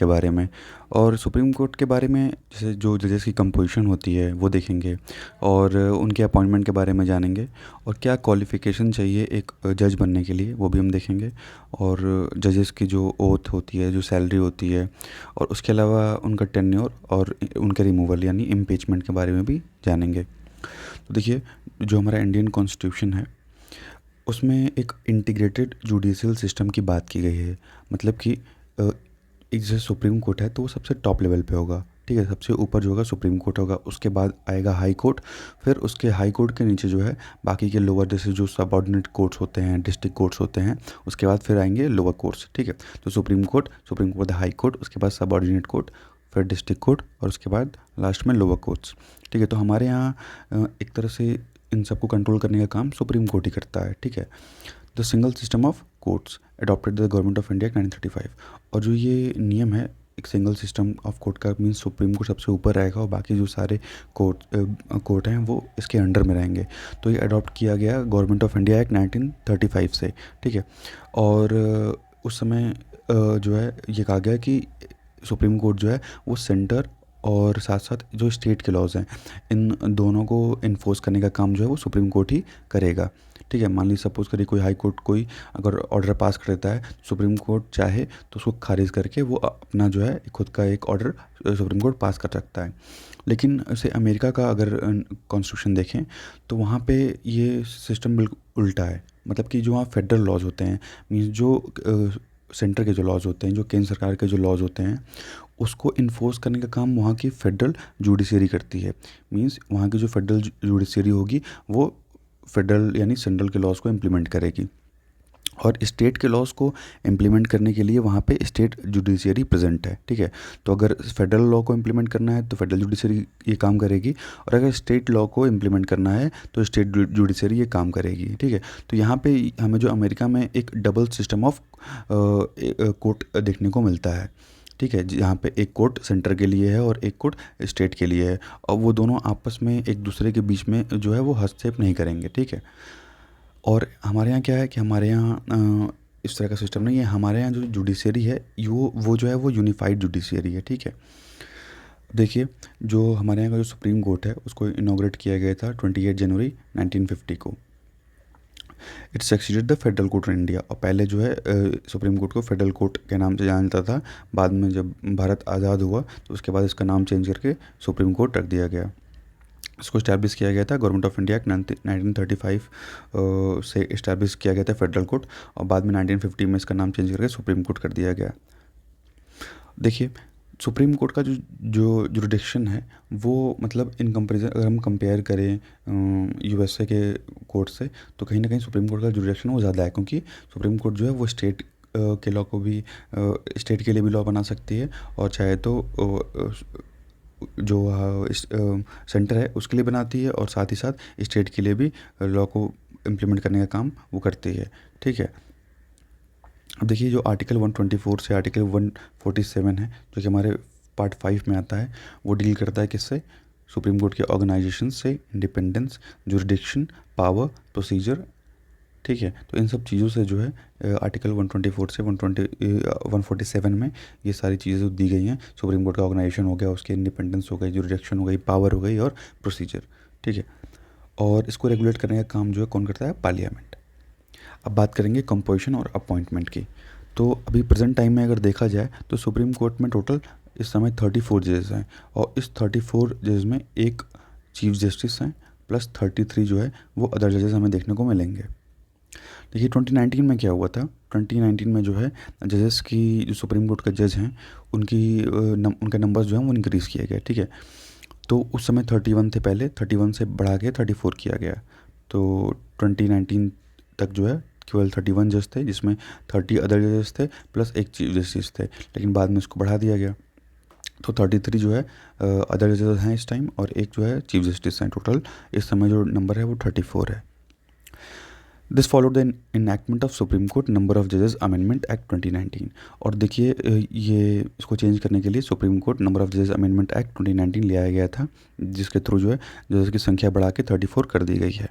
के बारे में। और सुप्रीम कोर्ट के बारे में जैसे जो जजेस की कंपोजिशन होती है वो देखेंगे, और उनके अपॉइंटमेंट के बारे में जानेंगे, और क्या क्वालिफ़िकेशन चाहिए एक जज बनने के लिए वो भी हम देखेंगे। और जजेस की जो ओथ होती है, जो सैलरी होती है, और उसके अलावा उनका टेन्योर और उनके रिमूवल यानी इम्पीचमेंट के बारे में भी जानेंगे। तो देखिए, जो हमारा इंडियन कॉन्स्टिट्यूशन है उसमें एक इंटीग्रेटेड जुडिशियल सिस्टम की बात की गई है। मतलब कि एक जैसे सुप्रीम कोर्ट है तो वो सबसे टॉप लेवल पे होगा, ठीक है, सबसे ऊपर जो होगा सुप्रीम कोर्ट होगा, उसके बाद आएगा हाई कोर्ट, फिर उसके हाई कोर्ट के नीचे जो है बाकी के लोअर जैसे जो सबऑर्डिनेट कोर्ट्स होते हैं, डिस्ट्रिक्ट कोर्ट्स होते हैं, उसके बाद फिर आएंगे लोअर कोर्ट्स, ठीक है। तो सुप्रीम कोर्ट हाई कोर्ट, उसके बाद सबऑर्डिनेट कोर्ट, फिर डिस्ट्रिक्ट कोर्ट, और उसके बाद लास्ट में लोअर कोर्ट्स, ठीक है। तो हमारे यहाँ एक तरह से इन सबको कंट्रोल करने का काम सुप्रीम कोर्ट ही करता है, ठीक है। The single system of courts adopted the government of India 1935। और जो ये नियम है एक सिंगल सिस्टम ऑफ कोर्ट का, मीन्स सुप्रीम कोर्ट सबसे ऊपर रहेगा और बाकी जो सारे कोर्ट हैं वो इसके अंडर में रहेंगे। तो ये अडॉप्ट किया गया गवर्नमेंट ऑफ इंडिया एक्ट 1935 से, ठीक है। और उस समय जो है ये कहा गया कि सुप्रीम कोर्ट जो है वो सेंटर और साथ साथ जो स्टेट के लॉज हैं इन दोनों को इन्फोर्स करने का काम जो है वो सुप्रीम कोर्ट ही करेगा, ठीक है। मान लीजिए सपोज़ करिए कोई हाई कोर्ट कोई अगर ऑर्डर पास कर देता है, सुप्रीम कोर्ट चाहे तो उसको खारिज करके वो अपना जो है खुद का एक ऑर्डर सुप्रीम कोर्ट पास कर सकता है। लेकिन जैसे अमेरिका का अगर कॉन्स्टिट्यूशन देखें तो वहाँ पे ये सिस्टम बिल्कुल उल्टा है। मतलब कि जो वहाँ फेडरल लॉज होते हैं, मीन्स जो सेंटर के जो लॉज होते हैं, जो केंद्र सरकार के जो लॉज होते हैं, उसको इन्फोर्स करने का काम वहाँ की फेडरल जुडिशरी करती है। मींस वहाँ की जो फेडरल जुडिशरी होगी वो फेडरल यानी सेंट्रल के लॉज को इम्प्लीमेंट करेगी, और स्टेट के लॉज को इम्प्लीमेंट करने के लिए वहाँ पे स्टेट जुडिशरी प्रेजेंट है, ठीक है। तो अगर फेडरल लॉ को इम्प्लीमेंट करना है तो फेडरल जुडिशरी ये काम करेगी, और अगर स्टेट लॉ को इम्प्लीमेंट करना है तो स्टेट जुडिशरी ये काम करेगी, ठीक है। तो यहाँ पे हमें जो अमेरिका में एक डबल सिस्टम ऑफ कोर्ट देखने को मिलता है, ठीक है, जहाँ पे एक कोर्ट सेंटर के लिए है और एक कोर्ट स्टेट के लिए है, और वो दोनों आपस में एक दूसरे के बीच में जो है वो हस्तक्षेप नहीं करेंगे, ठीक है। और हमारे यहाँ क्या है कि हमारे यहाँ इस तरह का सिस्टम नहीं है। हमारे यहाँ जो जुडिशरी है वो जो है वो यूनिफाइड जुडिशरी है, ठीक है। देखिए, जो हमारे यहाँ का जो सुप्रीम कोर्ट है उसको इनॉग्रेट किया गया था 28 जनवरी 1950 को। It's succeeded the federal court in India. और पहले जो है सुप्रीम कोर्ट को फेडरल कोर्ट के नाम से जाना जाता था। बाद में जब भारत आज़ाद हुआ तो उसके बाद इसका नाम चेंज करके सुप्रीम कोर्ट रख दिया गया। इसको इस्टेब्लिश किया गया था गवर्नमेंट ऑफ इंडिया एक्ट 1935 से इस्टेब्लिश किया गया था फेडरल कोर्ट, और बाद में 1950 में इसका नाम चेंज करके सुप्रीम कोर्ट कर दिया गया। देखिए, सुप्रीम कोर्ट का जो जो जुरिडिक्शन है वो मतलब इन कंपैरिजन अगर हम कंपेयर करें यूएसए के कोर्ट से, तो कहीं ना कहीं सुप्रीम कोर्ट का जुरिडिक्शन वो ज़्यादा है, क्योंकि सुप्रीम कोर्ट जो है वो स्टेट के लॉ को भी स्टेट के लिए भी लॉ बना सकती है, और चाहे तो जो सेंटर है उसके लिए बनाती है, और साथ ही साथ स्टेट के लिए भी लॉ को इम्प्लीमेंट करने का काम वो करती है, ठीक है। अब देखिए, जो आर्टिकल 124 से आर्टिकल 147 है जो कि हमारे पार्ट 5 में आता है, वो डील करता है किससे? सुप्रीम कोर्ट के ऑर्गेनाइजेशन से, इंडिपेंडेंस, जुरिडिक्शन, पावर, प्रोसीजर, ठीक है। तो इन सब चीज़ों से जो है आर्टिकल 124 से 147 में ये सारी चीज़ें दी गई हैं। सुप्रीम कोर्ट का ऑर्गेनाइजेशन हो गया, उसके इंडिपेंडेंस हो गई, जुरिडिक्शन हो गई, पावर हो गई, और प्रोसीजर, ठीक है। और इसको रेगुलेट करने का काम जो है कौन करता है? पार्लियामेंट। अब बात करेंगे कंपोजिशन और अपॉइंटमेंट की। तो अभी प्रेजेंट टाइम में अगर देखा जाए तो सुप्रीम कोर्ट में टोटल इस समय 34 जजेस हैं, और इस 34 जजेस में एक चीफ जस्टिस हैं प्लस 33 जो है वो अदर जजेस हमें देखने को मिलेंगे। देखिए, 2019 में क्या हुआ था? 2019 में जो है जजेस की, जो सुप्रीम कोर्ट के जज हैं उनकी उनका नंबर जो है वो इंक्रीज़ किया गया, ठीक है। तो उस समय 31 थे, पहले 31 से बढ़ा के 34 किया गया। तो 2019 तक जो है केवल 31 जज थे, जिसमें 30 अदर जजेस थे प्लस एक चीफ जस्टिस थे, लेकिन बाद में इसको बढ़ा दिया गया। तो 33 जो है अदर जजेस हैं इस टाइम, और एक जो है चीफ जस्टिस हैं। टोटल इस समय जो नंबर है वो 34 है। This followed the enactment of supreme court number of जजेस अमेंडमेंट एक्ट 2019। और देखिए, ये इसको चेंज करने के लिए सुप्रीम कोर्ट नंबर ऑफ जजेस अमेंडमेंट एक्ट 2019 ले आया गया था, जिसके थ्रू जो है जजेस की संख्या बढ़ा के 34 कर दी गई है।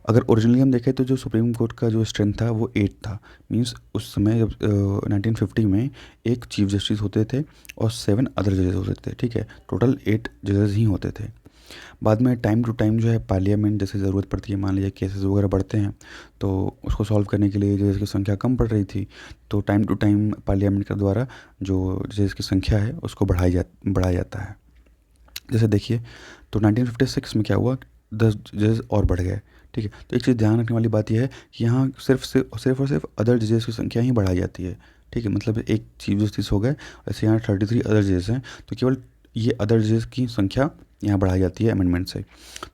अगर ओरिजिनली हम देखें तो जो सुप्रीम कोर्ट का जो स्ट्रेंथ था वो 8 था। मींस उस समय जब 1950 में एक चीफ जस्टिस होते थे और 7 अदर जजेस होते थे, ठीक है, टोटल 8 जजेस ही होते थे। बाद में टाइम टू टाइम जो है पार्लियामेंट जैसे ज़रूरत पड़ती है, मान लीजिए केसेस वगैरह बढ़ते हैं तो उसको सॉल्व करने के लिए जजेस की संख्या कम पड़ रही थी, तो टाइम टू टाइम पार्लियामेंट के द्वारा जो जजेस की संख्या है उसको बढ़ाया जाता है। जैसे देखिए तो 1956 में क्या हुआ, 10 जजेस और बढ़ गए, ठीक है। तो एक चीज़ ध्यान रखने वाली बात यह है कि यहाँ सिर्फ और सिर्फ अदर जजेस की संख्या ही बढ़ाई जाती है, ठीक है। मतलब एक चीफ जस्टिस हो गए, ऐसे यहाँ 33 अदर जजेस हैं, तो केवल ये अदर जजेस की संख्या यहाँ बढ़ाई जाती है अमेंडमेंट से।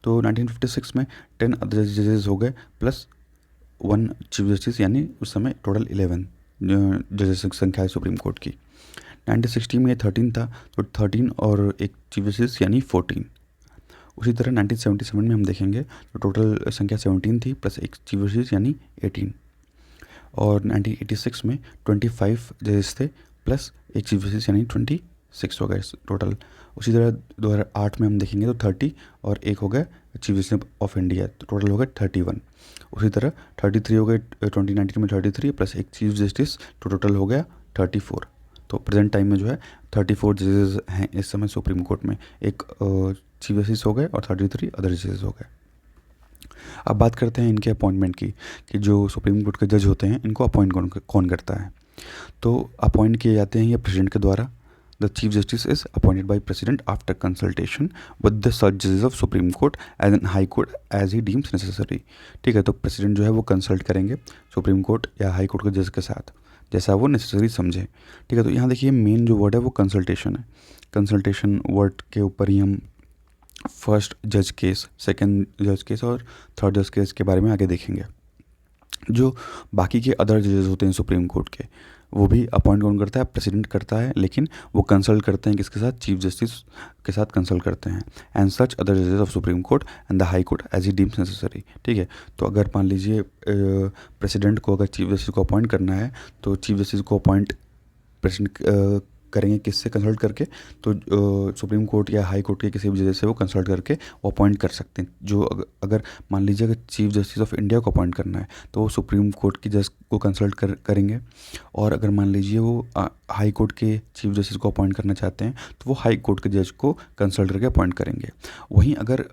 तो 1956 में 10 अदर जजेस हो गए प्लस 1 चीफ जस्टिस, यानी उस समय टोटल 11 जजेस की संख्या है सुप्रीम कोर्ट की। 1960 में ये 13 था, तो 13 और एक चीफ जस्टिस यानी 14। उसी तरह 1977 में हम देखेंगे तो टोटल संख्या 17 थी प्लस एक चीफ जस्टिस यानी 18। और 1986 में 25 जजेस थे प्लस एक चीफ जस्टिस यानी 26 हो गए टोटल। उसी तरह 2008 में हम देखेंगे तो 30 और एक हो गया चीफ जस्टिस ऑफ इंडिया, तो टोटल हो गए 31। उसी तरह 33 हो गए 2019 में 33 प्लस एक चीफ जस्टिस, तो टोटल हो गया 34। तो प्रेजेंट टाइम में जो है 34 जजेस हैं इस समय सुप्रीम कोर्ट में, एक चीफ जस्टिस हो गए और 33 अदर जजेस हो गए। अब बात करते हैं इनके अपॉइंटमेंट की, कि जो सुप्रीम कोर्ट के जज होते हैं इनको अपॉइंट कौन करता है। तो अपॉइंट किए जाते हैं ये प्रेसिडेंट के द्वारा। The chief justice is appointed by president after consultation with the जजेस of supreme court as an high court as he deems necessary, ठीक है। तो प्रेसिडेंट जो है वो कंसल्ट करेंगे सुप्रीम कोर्ट या हाई कोर्ट के जज के साथ जैसा वो नेसेसरी समझे, ठीक है। तो यहाँ देखिए मेन जो वर्ड है वो कंसल्टेशन है। कंसल्टेशन वर्ड के ऊपर ही हम फर्स्ट जज केस, सेकंड जज केस और थर्ड जज केस के बारे में आगे देखेंगे। जो बाकी के अदर जजेस होते हैं सुप्रीम कोर्ट के, वो भी अपॉइंट कौन करता है, प्रेसिडेंट करता है, लेकिन वो कंसल्ट करते हैं किसके साथ, चीफ जस्टिस के साथ कंसल्ट करते हैं। एंड सच अदर जजेस of supreme Court and the High court as he deems necessary, ठीक है। तो अगर मान लीजिए प्रेसिडेंट को अगर चीफ जस्टिस को अपॉइंट करना है तो चीफ जस्टिस को अपॉइंट प्रेसिडेंट करेंगे किससे, कंसल्ट करके, तो सुप्रीम कोर्ट या हाई कोर्ट के किसी भी जज से वो कंसल्ट करके वो अपॉइंट कर सकते हैं। जो अगर मान लीजिए अगर चीफ जस्टिस ऑफ इंडिया को अपॉइंट करना है तो वो सुप्रीम कोर्ट की जज को कंसल्ट करेंगे, और अगर मान लीजिए वो हाई कोर्ट के चीफ जस्टिस को अपॉइंट करना चाहते हैं तो वो हाई कोर्ट के जज को कंसल्ट करके अपॉइंट करेंगे। वहीं अगर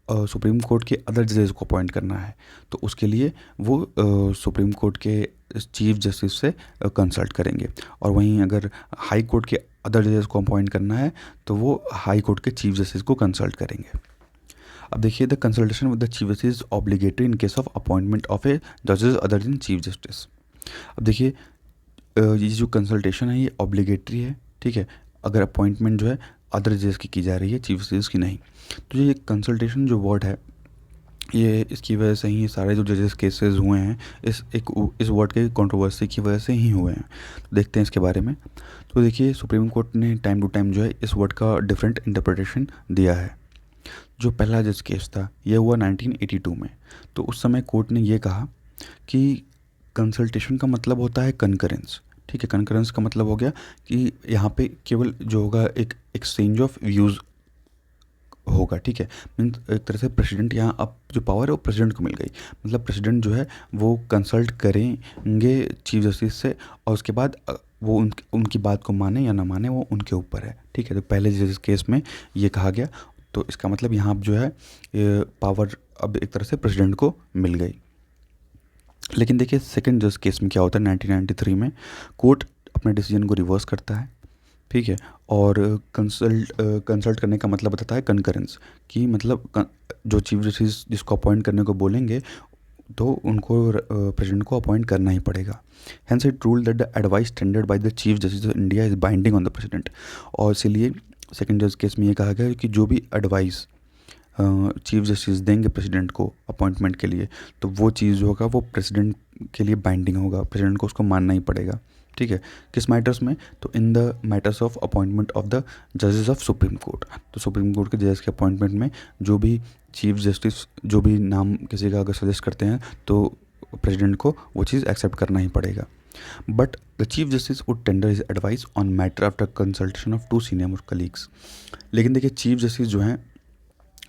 सुप्रीम कोर्ट के अदर जजेस को अपॉइंट करना है तो उसके लिए वो सुप्रीम कोर्ट के चीफ जस्टिस से कंसल्ट करेंगे, और वहीं अगर हाई कोर्ट के अदर जजेस को अपॉइंट करना है तो वो हाई कोर्ट के चीफ जस्टिस को कंसल्ट करेंगे। अब देखिए, the consultation with the chief justice obligatory in case of appointment of a जजेस अदर देन चीफ जस्टिस। अब देखिए ये जो कंसल्टेशन है ये ऑब्लिगेटरी है, ठीक है। अगर अपॉइंटमेंट जो है अदर जजेस की जा रही है, चीफ जस्टिस की नहीं। तो ये कंसल्टेशन जो वर्ड है ये इसकी वजह से ही सारे जो जजेस केसेस हुए हैं इस वर्ड के कंट्रोवर्सी की वजह से ही हुए हैं। तो देखते हैं इसके बारे में। तो देखिए सुप्रीम कोर्ट ने टाइम टू टाइम जो है इस वर्ड का डिफरेंट इंटरप्रिटेशन दिया है। जो पहला जज केस था यह हुआ 1982 में। तो उस समय कोर्ट ने ये कहा कि कंसल्टेशन का मतलब होता है कनकरेंस, ठीक है। कनकरेंस का मतलब हो गया कि यहाँ पे केवल जो होगा एक एक्सचेंज ऑफ व्यूज़ होगा, ठीक है। मीन्स एक तरह से प्रेसिडेंट यहाँ अब जो पावर है वो प्रेसिडेंट को मिल गई। मतलब प्रेसिडेंट जो है वो कंसल्ट करेंगे चीफ जस्टिस से, और उसके बाद वो उनकी बात को माने या ना माने वो उनके ऊपर है, ठीक है। तो पहले जिस केस में ये कहा गया, तो इसका मतलब यहाँ जो है पावर अब एक तरह से प्रेसिडेंट को मिल गई। लेकिन देखिए सेकंड जज केस में क्या होता है, 1993 में कोर्ट अपने डिसीजन को रिवर्स करता है, ठीक है। और कंसल्ट करने का मतलब बताता है कनकरेंस, कि मतलब जो चीफ जस्टिस जिसको अपॉइंट करने को बोलेंगे तो उनको प्रेसिडेंट को अपॉइंट करना ही पड़ेगा। Hence it rule that the advice tendered bye the chief Justice of India is binding on the president. और इसीलिए सेकंड जज केस में ये कहा गया कि जो भी एडवाइस चीफ जस्टिस देंगे प्रेसिडेंट को अपॉइंटमेंट के लिए, तो वो चीज़ जो होगा वो प्रेसिडेंट के लिए बाइंडिंग होगा, प्रेसिडेंट को उसको मानना ही पड़ेगा, ठीक है। किस मैटर्स में, तो in the matters of appointment of the जजेस ऑफ सुप्रीम कोर्ट। तो सुप्रीम कोर्ट के जजेस के अपॉइंटमेंट में जो भी चीफ जस्टिस जो भी नाम किसी का अगर सजेस्ट करते हैं तो प्रेसिडेंट को वो चीज़ एक्सेप्ट करना ही पड़ेगा। But the chief justice would tender his advice on matter after consultation of 2 senior colleagues. लेकिन देखिए चीफ जस्टिस जो हैं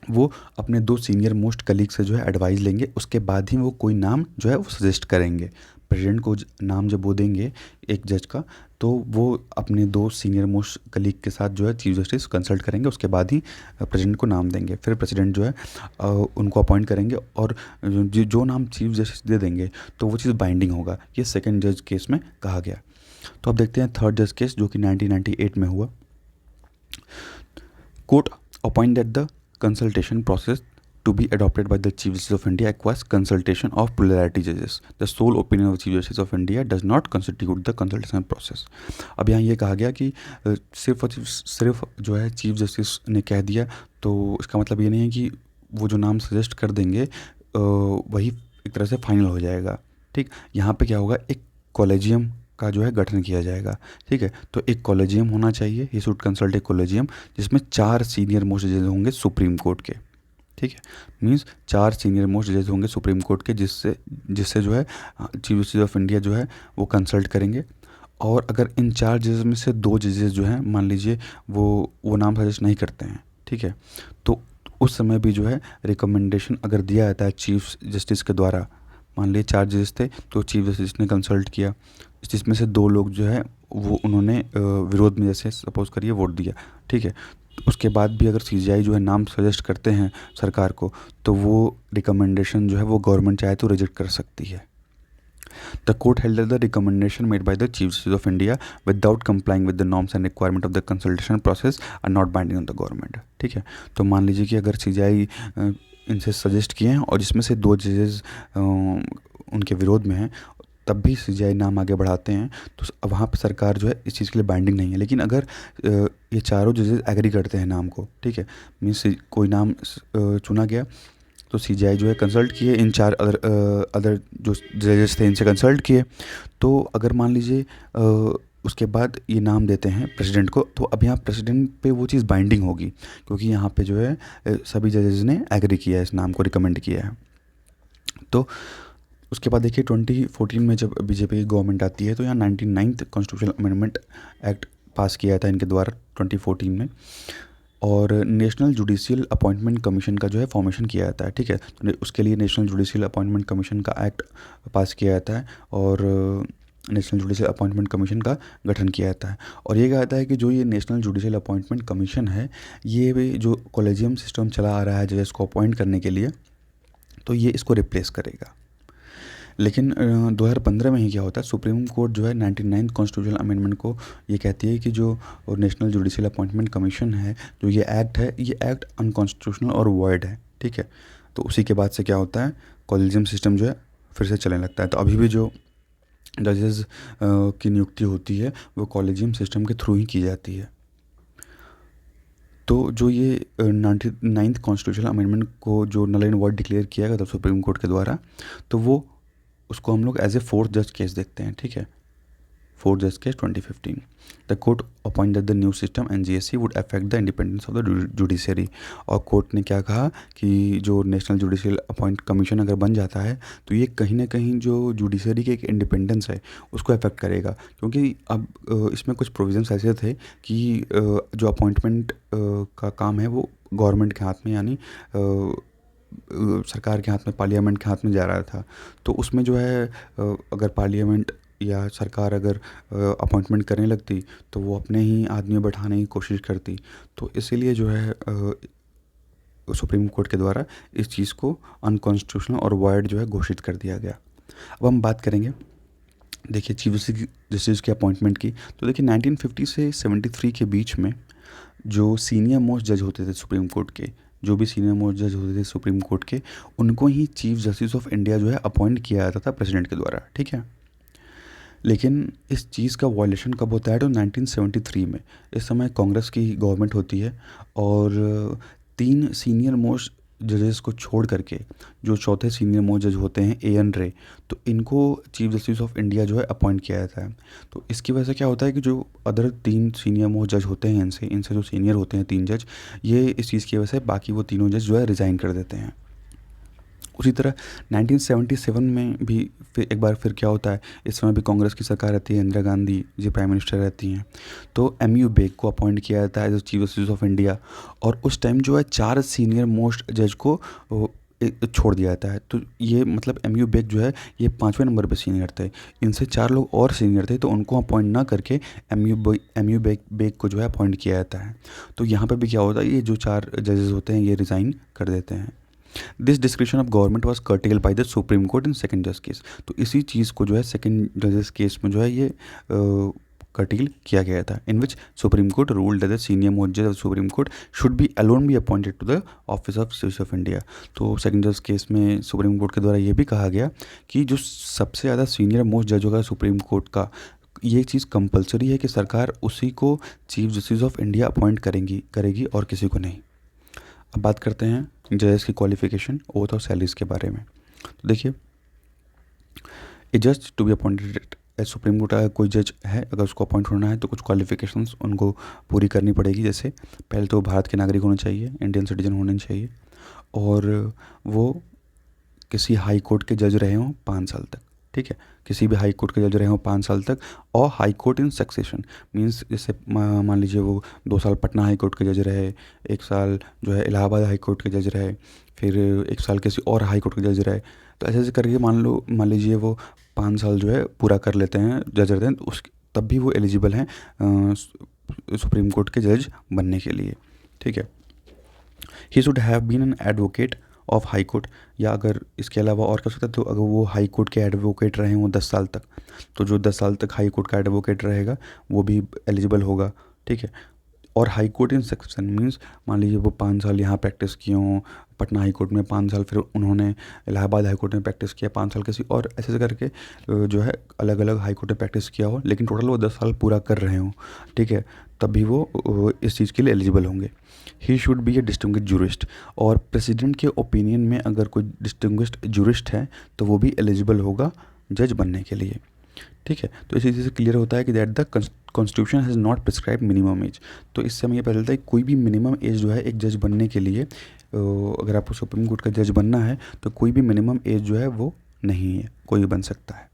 वो अपने 2 सीनियर मोस्ट कलीग से जो है एडवाइस लेंगे, उसके बाद ही वो कोई नाम जो है वो सजेस्ट करेंगे। प्रेसिडेंट को नाम जब वो देंगे एक जज का, तो वो अपने 2 सीनियर मोस्ट कलीग के साथ जो है चीफ जस्टिस कंसल्ट करेंगे, उसके बाद ही प्रेसिडेंट को नाम देंगे। फिर प्रेसिडेंट जो है उनको अपॉइंट करेंगे, और जो नाम चीफ जस्टिस दे देंगे तो वो चीज़ बाइंडिंग होगा। ये सेकंड जज केस में कहा गया। तो अब देखते हैं थर्ड जज केस, जो कि 1998 में हुआ। Court appoint that the consultation process to be adopted by the Chief Justice of India requires consultation of plurality judges. The sole opinion of Chief Justice of India does not constitute the consultation process. अब यहाँ ये कहा गया कि सिर्फ जो है chief justice ने कह दिया, तो इसका मतलब ये नहीं है कि वो जो नाम सजेस्ट कर देंगे वही एक तरह से फाइनल हो जाएगा। ठीक, यहाँ पे क्या होगा, एक कॉलेजियम का जो है गठन किया जाएगा। ठीक है, तो एक कॉलेजियम होना चाहिए, he should consult A collegium, जिसमें 4 सीनियर मोस्ट जजेस होंगे सुप्रीम कोर्ट के। ठीक है, मीन्स 4 सीनियर मोस्ट जजेस होंगे सुप्रीम कोर्ट के, जिससे जो है चीफ जस्टिस ऑफ इंडिया जो है वो कंसल्ट करेंगे। और अगर इन 4 जजेस में से 2 जजेस जो हैं, मान लीजिए वो नाम सजेस्ट नहीं करते हैं, ठीक है, तो उस समय भी जो है रिकमेंडेशन अगर दिया जाता है चीफ जस्टिस के द्वारा, मान लीजिए 4 जजेस थे तो चीफ जस्टिस ने कंसल्ट किया, जिसमें से 2 लोग जो है वो उन्होंने विरोध में, जैसे सपोज करिए, वोट दिया। ठीक है, तो उसके बाद भी अगर सीजीआई जो है नाम सजेस्ट करते हैं सरकार को, तो वो रिकमेंडेशन जो है वो गवर्नमेंट चाहे तो रिजेक्ट कर सकती है। The court held that the recommendation made by the chief Justice of India without complying with the norms and requirement of the consultation process are not binding on the government. ठीक है, तो मान लीजिए कि अगर सीजीआई इनसे suggest किए हैं और जिसमें से 2 जजेस उनके विरोध में हैं, तब भी सीजीआई नाम आगे बढ़ाते हैं, तो वहाँ पे सरकार जो है इस चीज़ के लिए बाइंडिंग नहीं है। लेकिन अगर ये चारों जजेस एग्री करते हैं नाम को, ठीक है, मीन्स कोई नाम चुना गया, तो सीजीआई जो है कंसल्ट किए, इन 4 अदर जो जजेस थे इनसे कंसल्ट किए, तो अगर मान लीजिए उसके बाद ये नाम देते हैं प्रेसिडेंट को, तो अब यहाँ प्रेसिडेंट पे वो चीज़ बाइंडिंग होगी, क्योंकि यहाँ पे जो है सभी जजेस ने एग्री किया है, इस नाम को रिकमेंड किया है। तो उसके बाद देखिए 2014 में जब बीजेपी की गवर्नमेंट आती है, तो यहाँ 99th कॉन्स्टिट्यूशनल अमेंडमेंट एक्ट पास किया था इनके द्वारा 2014 में, और नेशनल जुडिशियल अपॉइंटमेंट कमीशन का जो है फॉर्मेशन किया जाता है। ठीक है, तो उसके लिए नेशनल जुडिशियल अपॉइंटमेंट कमीशन का एक्ट पास किया जाता है, और नेशनल जुडिशियल अपॉइंटमेंट कमीशन का गठन किया जाता है। और ये कहा जाता है कि जो ये नेशनल जुडिशियल अपॉइंटमेंट कमीशन है, ये भी जो कॉलेजियम सिस्टम चला आ रहा है जजेस को अपॉइंट करने के लिए, तो ये इसको रिप्लेस करेगा। लेकिन 2015 में ही क्या होता है, सुप्रीम कोर्ट जो है 99th कॉन्स्टिट्यूशनल अमेंडमेंट को ये कहती है कि जो नेशनल जुडिशियल अपॉइंटमेंट कमीशन है, जो ये एक्ट है, ये एक्ट अनकॉन्स्टिट्यूशनल और वॉइड है। ठीक है, तो उसी के बाद से क्या होता है, कॉलेजियम सिस्टम जो है फिर से चलने लगता है। तो अभी भी जो जजेस की नियुक्ति होती है वो कॉलेजियम सिस्टम के थ्रू ही की जाती है। तो जो ये 99th कॉन्स्टिट्यूशनल अमेंडमेंट को जो नल एंड वॉइड डिक्लेयर किया गया था सुप्रीम कोर्ट के द्वारा, तो वो उसको हम लोग एज ए 4th जज केस देखते हैं। ठीक है, 4th जज case 2015। The court appointed the new system NGSC would affect the independence of the judiciary. और कोर्ट ने क्या कहा कि जो नेशनल जुडिशियल अपॉइंट कमीशन अगर बन जाता है, तो ये कहीं ना कहीं जो जुडिशरी के एक इंडिपेंडेंस है उसको अफेक्ट करेगा, क्योंकि अब इसमें कुछ प्रोविजंस ऐसे थे कि जो अपॉइंटमेंट का काम है वो गवर्नमेंट के हाथ में, यानी सरकार के हाथ में, पार्लियामेंट के हाथ में जा रहा था। तो उसमें जो है अगर पार्लियामेंट या सरकार अगर अपॉइंटमेंट करने लगती, तो वो अपने ही आदमी बैठाने की कोशिश करती। तो इसीलिए जो है सुप्रीम कोर्ट के द्वारा इस चीज़ को अनकॉन्स्टिट्यूशनल और वॉइड जो है घोषित कर दिया गया। अब हम बात करेंगे, देखिए चीफ जस्टिस की अपॉइंटमेंट की। तो देखिए 1950 से 73 के बीच में जो सीनियर मोस्ट जज होते थे सुप्रीम कोर्ट के, जो भी सीनियर मोस्ट जज होते थे सुप्रीम कोर्ट के, उनको ही चीफ जस्टिस ऑफ इंडिया जो है अपॉइंट किया जाता था प्रेसिडेंट के द्वारा। ठीक है, लेकिन इस चीज़ का वायलेशन कब होता है, तो 1973 में। इस समय कांग्रेस की गवर्नमेंट होती है, और 3 सीनियर मोस्ट जजेस को छोड़ करके जो चौथे सीनियर मोस्ट जज होते हैं एएन रे, तो इनको चीफ जस्टिस ऑफ इंडिया जो है अपॉइंट किया जाता है। तो इसकी वजह से क्या होता है कि जो अदर 3 सीनियर मोस्ट जज होते हैं, इनसे जो सीनियर होते हैं 3 जज, ये इस चीज़ की वजह से बाकी वो तीनों जज जो है रिज़ाइन कर देते हैं। उसी तरह 1977 में भी फिर एक बार फिर क्या होता है, इस समय भी कांग्रेस की सरकार रहती है, इंदिरा गांधी जी प्राइम मिनिस्टर रहती हैं, तो एमयू बेग को अपॉइंट किया जाता है as Chief Justice of India. और उस टाइम जो है 4 सीनियर मोस्ट जज को छोड़ दिया जाता है। तो ये मतलब एमयू बेग जो है ये 5वें नंबर पे सीनियर थे, इनसे 4 लोग और सीनियर थे, तो उनको अपॉइंट ना करके एमयू बेग को जो है अपॉइंट किया जाता है। तो यहाँ पे भी क्या होता है, ये जो 4 जजेस होते हैं ये रिज़ाइन कर देते हैं। This description of government was cartel by the supreme court in second जज केस। तो इसी चीज़ को जो है सेकंड जजेस केस में जो है ये कर्टेल किया गया था, in which supreme court ruled that the senior most जज of supreme court should be alone be appointed to the office of justice of India. तो सेकंड जज केस में सुप्रीम कोर्ट के द्वारा ये भी कहा गया कि जो सबसे ज़्यादा सीनियर मोस्ट जज होगा सुप्रीम कोर्ट का, ये चीज़ कंपलसरी है कि सरकार उसी को Chief Justice of India appoint करेगी और किसी को नहीं। अब बात करते हैं जजेस की क्वालिफिकेशन, ओथ और सैलरीज के बारे में। तो देखिए, ए जज to be appointed as Supreme Court, अगर कोई जज है अगर उसको अपॉइंट होना है तो कुछ क्वालिफिकेशंस उनको पूरी करनी पड़ेगी। जैसे पहले तो भारत के नागरिक होने चाहिए, इंडियन सिटीजन होने चाहिए, और वो किसी हाई कोर्ट के जज रहे हों 5 साल तक, ठीक है, किसी भी हाई कोर्ट के जज रहे हों 5 साल तक, और हाई कोर्ट इन सक्सेशन मींस जैसे मान लीजिए वो 2 साल पटना हाई कोर्ट के जज रहे, 1 साल जो है इलाहाबाद हाई कोर्ट के जज रहे, फिर 1 साल किसी और हाई कोर्ट के जज रहे। तो ऐसे ऐसे करके मान लीजिए वो 5 साल जो है पूरा कर लेते हैं, जज रहते हैं, तो उस तब भी वो एलिजिबल हैं सुप्रीम कोर्ट के जज बनने के लिए, ठीक है। He should have been an advocate of High Court, या अगर इसके अलावा और कर सकता है तो अगर वो हाई कोर्ट के एडवोकेट रहे हों 10 साल तक, तो जो 10 साल तक हाई कोर्ट का एडवोकेट रहेगा वो भी एलिजिबल होगा, ठीक है। और high court in section means मान लीजिए वो 5 साल यहाँ प्रैक्टिस किए हों पटना हाई कोर्ट में, 5 साल फिर उन्होंने इलाहाबाद हाई कोर्ट में प्रैक्टिस किया, 5 साल किसी और, ऐसे ऐसे करके जो है अलग अलग हाई कोर्ट में प्रैक्टिस किया हो, लेकिन टोटल वो 10 साल पूरा कर रहे हों, ठीक है, तब भी वो इस चीज़ के लिए एलिजिबल होंगे। He should be A distinguished jurist, और प्रेसिडेंट के ओपिनियन में अगर कोई डिस्टिंग्विश्ड जूरिस्ट है तो वो भी एलिजिबल होगा जज बनने के लिए, ठीक है। तो इसी चीज़ से क्लियर होता है कि that the constitution has not prescribe minimum age. तो इससे हमें ये पता चलता है कि कोई भी मिनिमम एज जो है एक जज बनने के लिए, अगर आपको सुप्रीम कोर्ट का जज बनना है तो कोई भी मिनिमम एज जो है वो नहीं है, कोई भी बन सकता है।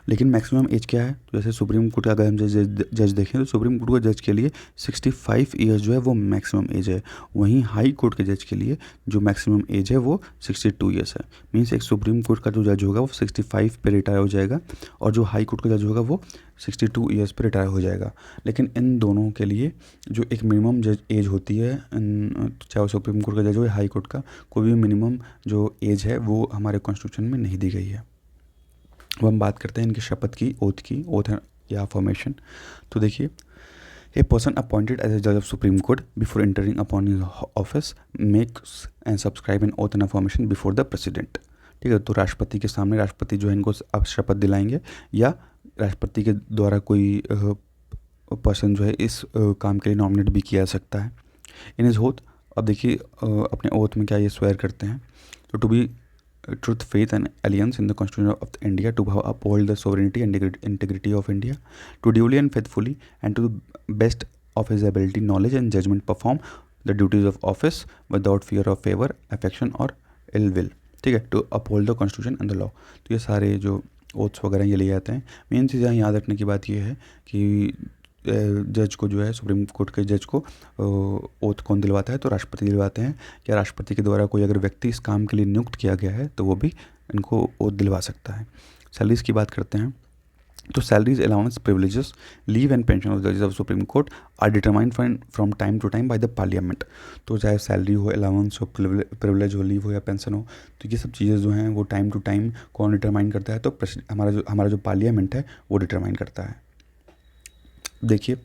लेकिन मैक्सिमम एज क्या है, तो जैसे सुप्रीम कोर्ट का अगर हम जज देखें तो सुप्रीम कोर्ट के जज के लिए 65 ईयर्स जो है वो मैक्सिमम एज है। वहीं हाई कोर्ट के जज के लिए जो मैक्सिमम एज है वो 62 ईयर्स है। मीन्स एक सुप्रीम कोर्ट का जो जज होगा वो 65 पे रिटायर हो जाएगा, और जो हाई कोर्ट का जज होगा वो 62 ईयर्स पे रिटायर हो जाएगा। लेकिन इन दोनों के लिए जो एक मिनिमम जज एज होती है, चाहे वो सुप्रीम कोर्ट का जज हो या हाई कोर्ट का, कोई भी मिनिमम जो एज है वो हमारे कॉन्स्टिट्यूशन में नहीं दी गई है। अब हम बात करते हैं इनकी शपथ की, ओथ या फॉर्मेशन। तो देखिए, a person appointed as a जज of supreme court before entering upon his office makes and subscribe an oath and formation before the president, ठीक है। तो राष्ट्रपति के सामने राष्ट्रपति जो है इनको अब शपथ दिलाएंगे, या राष्ट्रपति के द्वारा कोई पर्सन जो है इस काम के लिए नॉमिनेट भी किया जा सकता है। इन इज ओथ, अब देखिए अपने ओथ में क्या ये स्वेयर करते हैं, तो to be truth, faith and allegiance in the Constitution of India, to uphold the sovereignty and integrity of India, to duly and faithfully and to the best of his ability, knowledge and judgment perform the duties of office without fear of favor, affection or ill will, ठीक है। to uphold the Constitution and the law। तो ये सारे जो oaths वगैरह ये ले जाते हैं। मेन चीज़ यहाँ याद रखने की बात ये है कि जज को जो है सुप्रीम कोर्ट के जज को ओथ कौन दिलवाता है, तो राष्ट्रपति दिलवाते हैं, या राष्ट्रपति के द्वारा कोई अगर व्यक्ति इस काम के लिए नियुक्त किया गया है तो वो भी इनको ओथ दिलवा सकता है। सैलरीज़ की बात करते हैं, तो salaries, allowance, privileges, leave and pension of जजेस of supreme court are determined from time to time by the parliament. तो चाहे सैलरी हो, अलाउंस हो, प्रिविलेज हो, लीव हो या पेंशन हो, तो ये सब चीज़ें जो हैं वो टाइम टू टाइम कौन डिटरमाइन करता है, तो हमारा जो पार्लियामेंट है वो डिटरमाइन करता है। देखिए,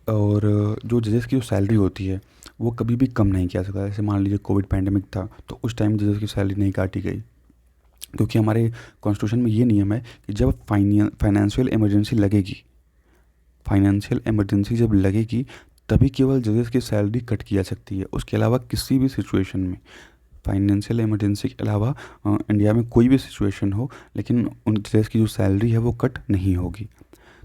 और जो जजेस की जो सैलरी होती है वो कभी भी कम नहीं किया सकता। जैसे मान लीजिए कोविड पैंडेमिक था तो उस टाइम जजेस की सैलरी नहीं काटी गई, क्योंकि हमारे कॉन्स्टिट्यूशन में ये नियम है कि जब फाइनेंशियल इमरजेंसी जब लगेगी तभी केवल जजेस की सैलरी कट की जा सकती है। उसके अलावा किसी भी सिचुएशन में, फाइनेंशियल इमरजेंसी के अलावा इंडिया में कोई भी सिचुएशन हो, लेकिन उन जजेस की जो सैलरी है वो कट नहीं होगी।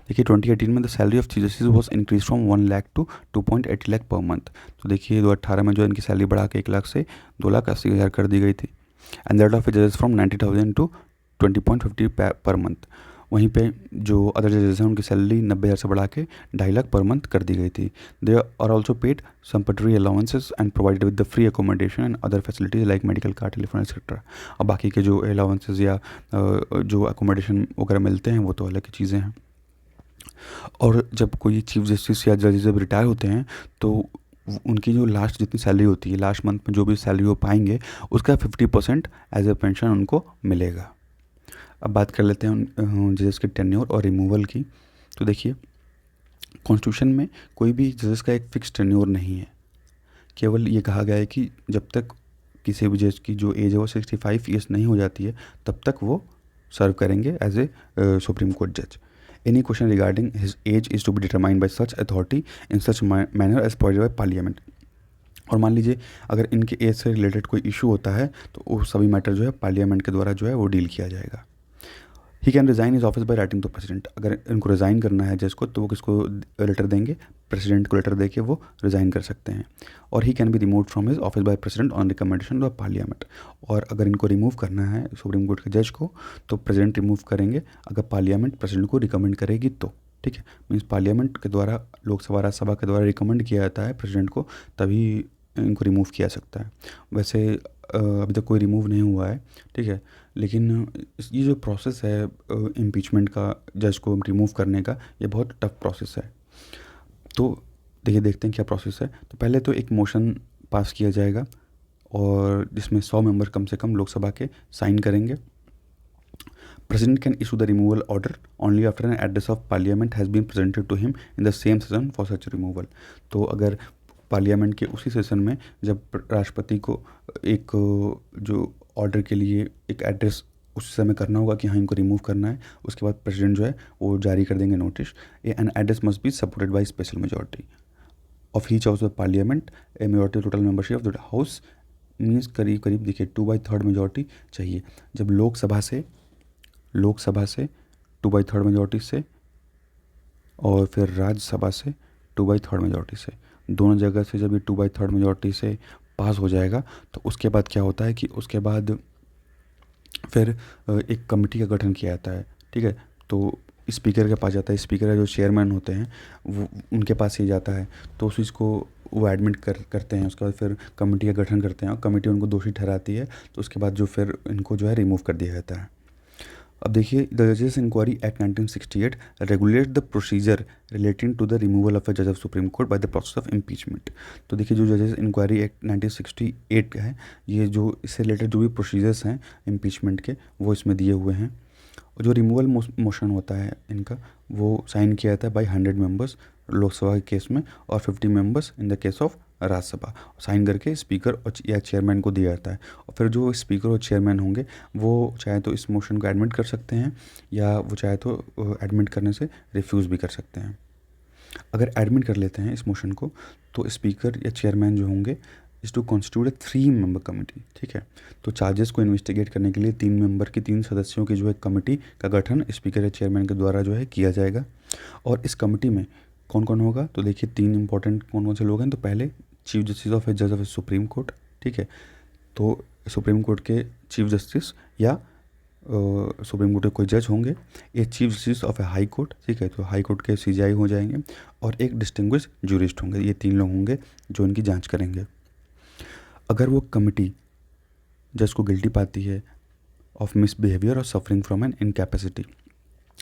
देखिए 2018 में the salary of Chief Justice was increase from 1 lakh to 2.8 lakh per month. तो देखिए 2018 में जो इनकी सैलरी बढ़ा के 1 लाख से 2,80,000 कर दी गई थी। एंड दैट ऑफ जजेस फ्रॉम 90,000 टू 20.50 पर मंथ। वहीं पे जो अदर जजेस हैं उनकी सैलरी 90,000 से बढ़ा के 2.5 लाख पर मंथ कर दी गई थी। They are also paid sumptuary allowances and provided with the free accommodation and other facilities like medical card, telephone etcetera. अब बाकी के जो अलाउंसेस या जो अकोमोडेशन वगैरह मिलते हैं वो तो अलग की चीज़ें हैं। और जब कोई चीफ जस्टिस या जज जब रिटायर होते हैं तो उनकी जो लास्ट जितनी सैलरी होती है, लास्ट मंथ में जो भी सैलरी वो पाएंगे उसका 50% एज ए पेंशन उनको मिलेगा। अब बात कर लेते हैं जजेस के टेन्योर और रिमूवल की। तो देखिए, कॉन्स्टिट्यूशन में कोई भी जजेस का एक फिक्स टेन्योर नहीं है। केवल ये कहा गया है कि जब तक किसी भी जज की जो एज है वो 65 ईयर्स नहीं हो जाती है तब तक वो सर्व करेंगे एज ए सुप्रीम कोर्ट जज। Any question regarding his age is to be determined by such authority in such manner as provided by Parliament. और मान लीजिए अगर इनके एज से रिलेटेड कोई इशू होता है तो वो सभी मैटर जो है पार्लियामेंट के द्वारा जो है वो डील किया जाएगा। He can resign his office by writing to President. अगर इनको रिज़ाइन करना है जज को तो वो किसको लेटर देंगे, प्रेसिडेंट को लेटर देके वो रिज़ाइन कर सकते हैं। और he can be remove from his office by president on recommendation of parliament. और अगर इनको रिमूव करना है सुप्रीम कोर्ट के जज को तो प्रेसिडेंट रिमूव करेंगे अगर पार्लियामेंट प्रेसिडेंट को रिकमेंड करेगी तो। ठीक है, मीन्स पार्लियामेंट के द्वारा, लोकसभा राज्यसभा के द्वारा रिकमेंड किया जाता है प्रेसिडेंट को, तभी इनको रिमूव किया सकता है। वैसे अभी तक कोई रिमूव नहीं हुआ है। ठीक है, लेकिन ये जो प्रोसेस है इम्पीचमेंट का, जज को रिमूव करने का, ये बहुत टफ प्रोसेस है। तो देखिए, देखते हैं क्या प्रोसेस है। तो पहले तो एक मोशन पास किया जाएगा और जिसमें 100 मेंबर कम से कम लोकसभा के साइन करेंगे। President can issue the removal order only after an address of Parliament has been presented to him in the same session for such removal. तो अगर पार्लियामेंट के उसी सेशन में जब राष्ट्रपति को एक जो ऑर्डर के लिए एक एड्रेस उस समय करना होगा कि हाँ इनको रिमूव करना है, उसके बाद प्रेसिडेंट जो है वो जारी कर देंगे notice. An address must be supported by special majority of each house of parliament. A majority total membership of the house means करीब करीब देखिए 2/3 मेजॉरिटी चाहिए। जब लोकसभा से 2/3 मेजॉरिटी से और फिर राज्यसभा से 2/3 मेजॉरिटी से, दोनों जगह से जब ये 2/3 मेजॉरिटी से पास हो जाएगा तो उसके बाद क्या होता है कि उसके बाद फिर एक कमेटी का गठन किया जाता है। ठीक है, तो स्पीकर के पास जाता है, स्पीकर का जो चेयरमैन होते हैं वो उनके पास ही जाता है, तो उस चीज़ को वो एडमिट करते हैं। उसके बाद फिर कमेटी का गठन करते हैं और कमेटी उनको दोषी ठहराती है, तो उसके बाद जो फिर इनको जो है रिमूव कर दिया जाता है। अब देखिए, द जजेस inquiry act 1968 regulate the procedure relating to the removal of a जज of supreme court by the process of impeachment. तो देखिए, जो जजेस इंक्वायरी एक्ट 1968 है, ये जो इससे रिलेटेड जो भी प्रोसीजर्स हैं इम्पीचमेंट के वो इसमें दिए हुए हैं। और जो रिमूवल मोशन होता है इनका, वो साइन किया जाता है बाई 100 मेंबर्स लोकसभा के केस में और 50 members in the case of Rajya Sabha. Sign करके स्पीकर और या चेयरमैन को दिया जाता है। और फिर जो स्पीकर और चेयरमैन होंगे वो चाहे तो इस मोशन को एडमिट कर सकते हैं या वो चाहे तो एडमिट करने से रिफ्यूज़ भी कर सकते हैं। अगर एडमिट कर लेते हैं इस मोशन को तो स्पीकर या चेयरमैन जो होंगे is to constitute a 3 member committee. ठीक है, तो चार्जेस को इन्वेस्टिगेट करने के लिए 3 मेंबर की 3 सदस्यों की जो है कमेटी का गठन स्पीकर या चेयरमैन के द्वारा जो है किया जाएगा। और इस कमेटी में कौन कौन होगा, तो देखिए 3 इंपॉर्टेंट कौन कौन से लोग हैं। तो पहले चीफ जस्टिस ऑफ ए जज ऑफ सुप्रीम कोर्ट। ठीक है, तो सुप्रीम कोर्ट के चीफ जस्टिस या सुप्रीम कोर्ट के कोई जज होंगे। ये chief Justice of A high court. ठीक है, तो हाई कोर्ट के सीजीआई हो जाएंगे। और एक डिस्टिंग्विश जूरिस्ट होंगे। ये 3 लोग होंगे जो इनकी जांच करेंगे। अगर वो कमेटी जज को गिल्टी पाती है ऑफ मिसबिहेवियर और सफरिंग फ्रॉम एन इनकैपेसिटी,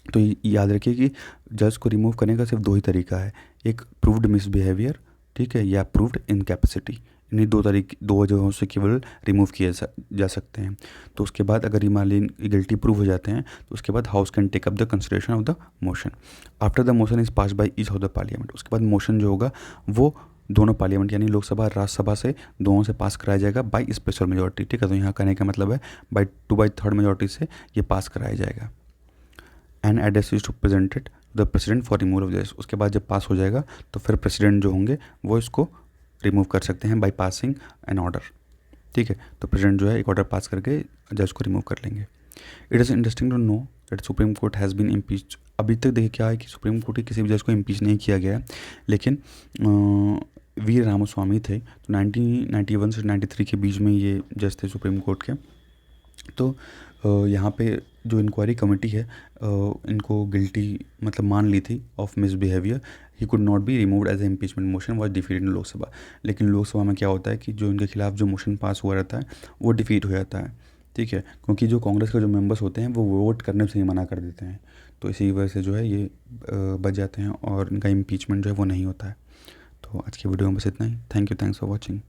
तो याद रखिए कि जज को रिमूव करने का सिर्फ 2 ही तरीका है, एक प्रूव्ड मिसबिहेवियर, ठीक है, या प्रूव्ड इनकैपेसिटी। इन्हीं 2 वजहों से केवल रिमूव किए जा सकते हैं। तो उसके बाद अगर ये मान ली गिल्टी प्रूव हो जाते हैं तो उसके बाद house can take up the consideration of the motion after the motion is pass by each of the Parliament. उसके बाद मोशन जो होगा वो दोनों पार्लियामेंट यानी लोकसभा और राज्यसभा से दोनों से पास कराया जाएगा बाय स्पेशल मेजॉरिटी। ठीक है, तो यहाँ कहने का मतलब है बाय 2/3 मेजॉरिटी से ये पास कराया जाएगा। And address is to presented the President for removal of this. उसके बाद जब पास हो जाएगा तो फिर प्रेसिडेंट जो होंगे वो इसको रिमूव कर सकते हैं बाय पासिंग एन ऑर्डर। ठीक है, तो प्रेसिडेंट जो है एक ऑर्डर पास करके जज को रिमूव कर लेंगे। It is interesting to know that Supreme Court has been impeached. अभी तक देखिए क्या है कि सुप्रीम कोर्ट के किसी भी जज को इम्पीच नहीं किया गया है, लेकिन वी रामास्वामी थे, तो 1991 से 93 के बीच में ये जज थे सुप्रीम कोर्ट के। तो यहाँ पे जो इंक्वायरी कमेटी है इनको गिल्टी मतलब मान ली थी of misbehaviour. He could not be removed as a impeachment motion was defeated in Lok Sabha. लेकिन लोकसभा में क्या होता है कि जो इनके खिलाफ जो मोशन पास हुआ रहता है वो डिफीट हो जाता है, ठीक है, क्योंकि जो कांग्रेस के जो मेंबर्स होते हैं वो वोट करने से ही मना कर देते हैं। तो इसी वजह से जो है ये बच जाते हैं और इनका इम्पीचमेंट जो है वो नहीं होता है। तो आज की वीडियो में बस इतना ही। Thank you, thanks for watching.